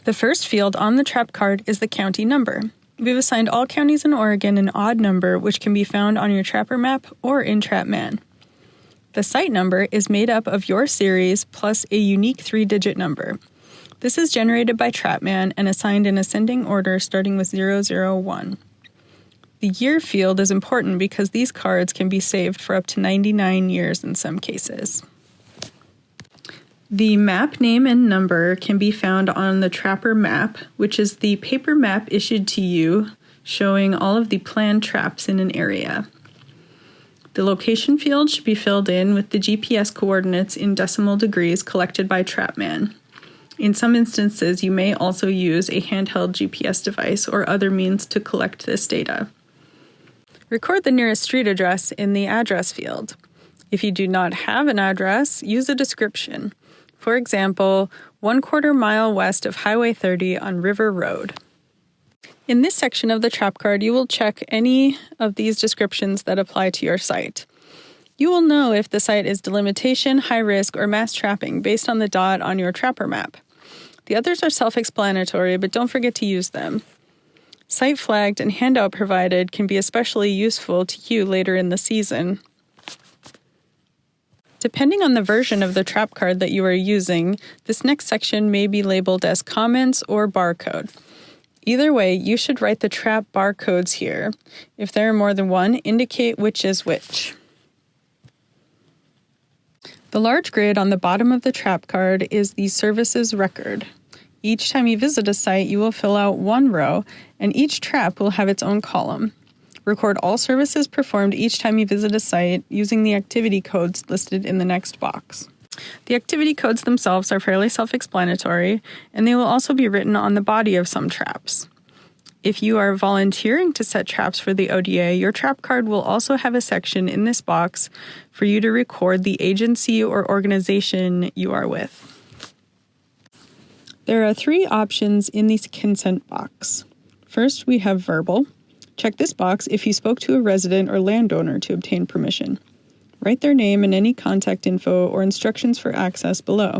The first field on the trap card is the county number. We've assigned all counties in Oregon an odd number which can be found on your Trapper map or in TrapMan. The site number is made up of your series plus a unique 3-digit number. This is generated by TrapMan and assigned in ascending order starting with 001. The year field is important because these cards can be saved for up to 99 years in some cases. The map name and number can be found on the Trapper map, which is the paper map issued to you showing all of the planned traps in an area. The location field should be filled in with the GPS coordinates in decimal degrees collected by TrapMan. In some instances, you may also use a handheld GPS device or other means to collect this data. Record the nearest street address in the address field. If you do not have an address, use a description. For example, 1/4 mile west of Highway 30 on River Road. In this section of the trap card, you will check any of these descriptions that apply to your site. You will know if the site is delimitation, high risk, or mass trapping based on the dot on your Trapper map. The others are self-explanatory, but don't forget to use them. Site flagged and handout provided can be especially useful to you later in the season. Depending on the version of the trap card that you are using, this next section may be labeled as comments or barcode. Either way, you should write the trap barcodes here. If there are more than one, indicate which is which. The large grid on the bottom of the trap card is the services record. Each time you visit a site, you will fill out one row, and each trap will have its own column. Record all services performed each time you visit a site using the activity codes listed in the next box. The activity codes themselves are fairly self-explanatory, and they will also be written on the body of some traps. If you are volunteering to set traps for the ODA, your trap card will also have a section in this box for you to record the agency or organization you are with. There are 3 options in the consent box. First, we have verbal. Check this box if you spoke to a resident or landowner to obtain permission. Write their name and any contact info or instructions for access below.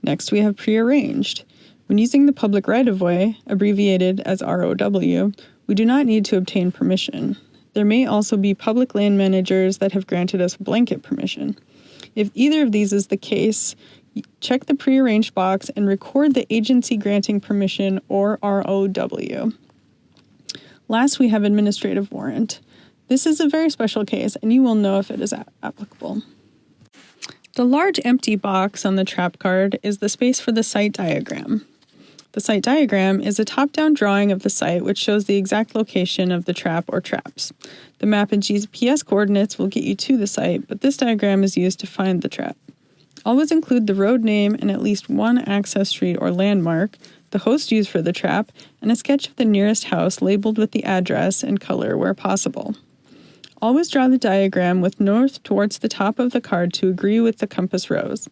Next, we have prearranged. When using the public right-of-way, abbreviated as ROW, we do not need to obtain permission. There may also be public land managers that have granted us blanket permission. If either of these is the case, check the prearranged box and record the agency granting permission or ROW. Last, we have administrative warrant. This is a very special case, and you will know if it is applicable. The large empty box on the trap card is the space for the site diagram. The site diagram is a top-down drawing of the site which shows the exact location of the trap or traps. The map and GPS coordinates will get you to the site, but this diagram is used to find the trap. Always include the road name and at least one access street or landmark, the host used for the trap, and a sketch of the nearest house labeled with the address and color where possible. Always draw the diagram with north towards the top of the card to agree with the compass rose.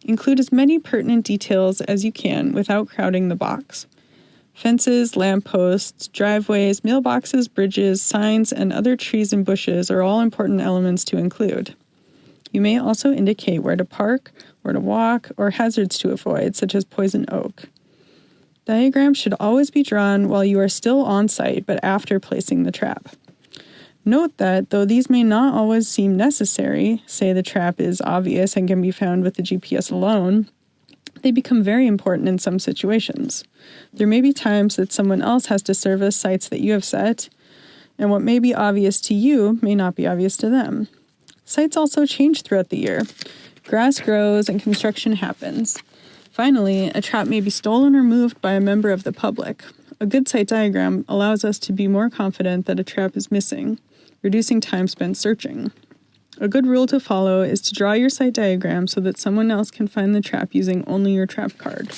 Include as many pertinent details as you can without crowding the box. Fences, lampposts, driveways, mailboxes, bridges, signs, and other trees and bushes are all important elements to include. You may also indicate where to park, where to walk, or hazards to avoid, such as poison oak. Diagrams should always be drawn while you are still on site, but after placing the trap. Note that, though these may not always seem necessary, say the trap is obvious and can be found with the GPS alone, they become very important in some situations. There may be times that someone else has to service sites that you have set, and what may be obvious to you may not be obvious to them. Sites also change throughout the year. Grass grows and construction happens. Finally, a trap may be stolen or moved by a member of the public. A good site diagram allows us to be more confident that a trap is missing, reducing time spent searching. A good rule to follow is to draw your site diagram so that someone else can find the trap using only your trap card.